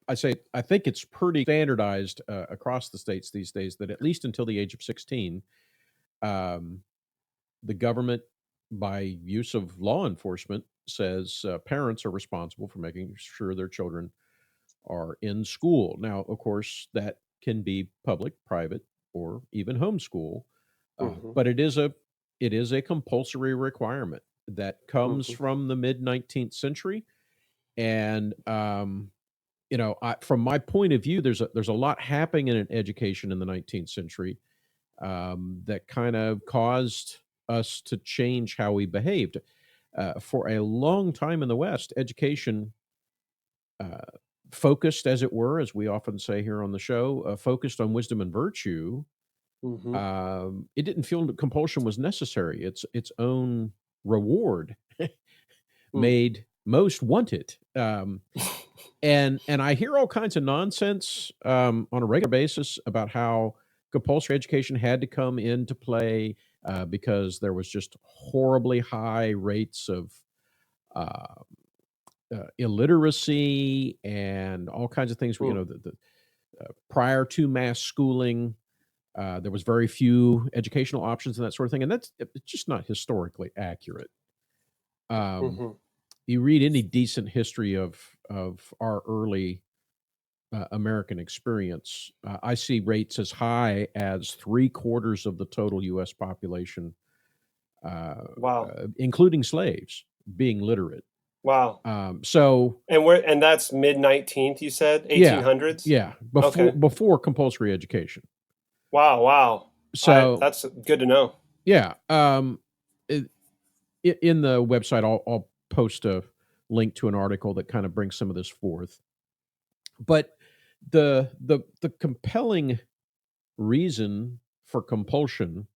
I think it's pretty standardized across the states these days that at least until the age of 16, um, the government, by use of law enforcement, says parents are responsible for making sure their children are in school. Now, of course, that can be public, private, or even homeschool, Mm-hmm. but it is a compulsory requirement that comes Mm-hmm. from the mid 19th century, and from my point of view, there's a lot happening in education in the 19th century that kind of caused us to change how we behaved. For a long time in the West, education uh, focused, as it were, as we often say here on the show, focused on wisdom and virtue. Mm-hmm. It didn't feel that compulsion was necessary. Its own reward Mm. made most want it. And I hear all kinds of nonsense on a regular basis about how compulsory education had to come into play because there was just horribly high rates of uh, illiteracy and all kinds of things. Mm. Prior to mass schooling, there was very few educational options and that sort of thing, and that's it's just not historically accurate. Um, Mm-hmm. you read any decent history of our early American experience, I see rates as high as 3/4 of the total U.S. population, Wow. including slaves, being literate. Wow. So And that's mid 19th, you said? yeah, 1800s? yeah, before Okay. before compulsory education. Wow, wow. So That's good to know. yeah, it, in the website, I'll post a link to an article that kind of brings some of this forth. But the compelling reason for compulsion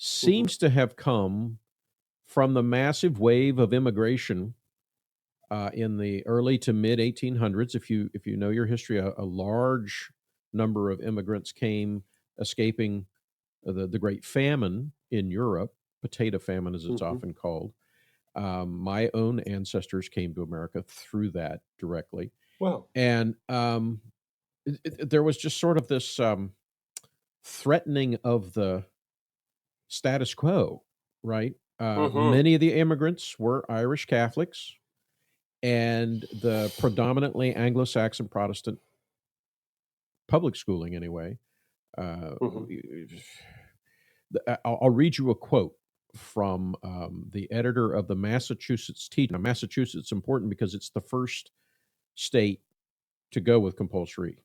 Mm-hmm. seems to have come from the massive wave of immigration in the early to mid 1800s. If you know your history, a large number of immigrants came escaping the Great Famine in Europe, potato famine as it's Mm-hmm. often called. My own ancestors came to America through that directly, Well. and there was just sort of this threatening of the status quo, right? Mm-hmm. Many of the immigrants were Irish Catholics, and the predominantly Anglo-Saxon Protestant public schooling, anyway. Uh, Mm-hmm. I'll read you a quote from the editor of the Massachusetts Teacher. Now, Massachusetts is important because it's the first state to go with compulsory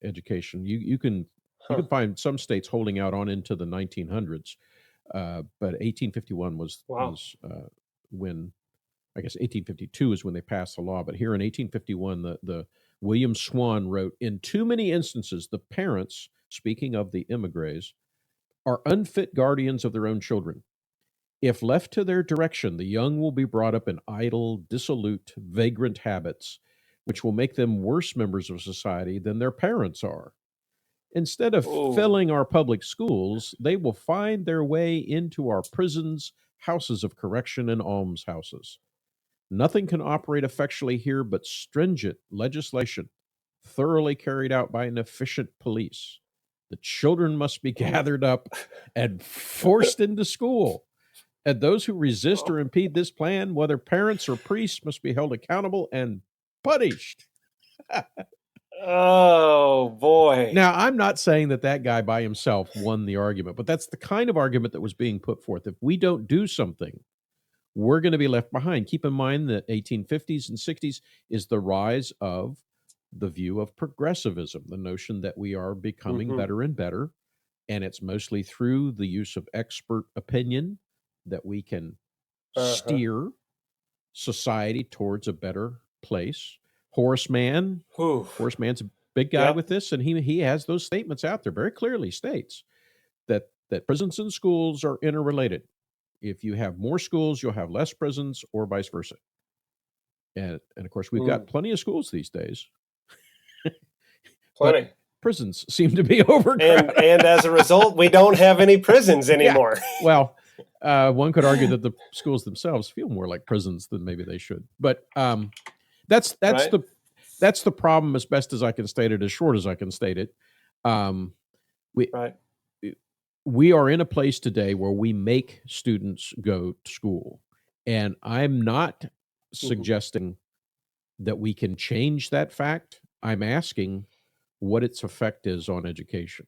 education. You can Huh. find some states holding out on into the 1900s, but 1851 was Wow. was when, I guess 1852 is when they passed the law. But here in 1851, the William Swan wrote, "In too many instances, the parents, speaking of the immigrants, are unfit guardians of their own children. If left to their direction, the young will be brought up in idle, dissolute, vagrant habits, which will make them worse members of society than their parents are. Instead of Oh. filling our public schools, they will find their way into our prisons, houses of correction, and almshouses. Nothing can operate effectually here but stringent legislation, thoroughly carried out by an efficient police. The children must be Oh. gathered up and forced into school. And those who resist Oh. or impede this plan, whether parents or priests, must be held accountable and punished." Oh, boy. Now, I'm not saying that that guy by himself won the argument, but that's the kind of argument that was being put forth. If we don't do something, we're going to be left behind. Keep in mind that 1850s and 60s is the rise of the view of progressivism, the notion that we are becoming Mm-hmm. better and better. And it's mostly through the use of expert opinion that we can Uh-huh. steer society towards a better place. Horace Mann, Whew. Horace Mann's a big guy Yep. with this, and he has those statements out there very clearly. States that prisons and schools are interrelated. If you have more schools, you'll have less prisons, or vice versa. And of course, we've got Mm. plenty of schools these days, but Plenty. prisons seem to be And overcrowded. as a result, we don't have any prisons Yeah. anymore. Well, one could argue that the schools themselves feel more like prisons than maybe they should. But that's Right? that's the problem, as best as I can state it, as short as I can state it. Right. We are in a place today where we make students go to school, and I'm not suggesting that we can change that fact. I'm asking what its effect is on education.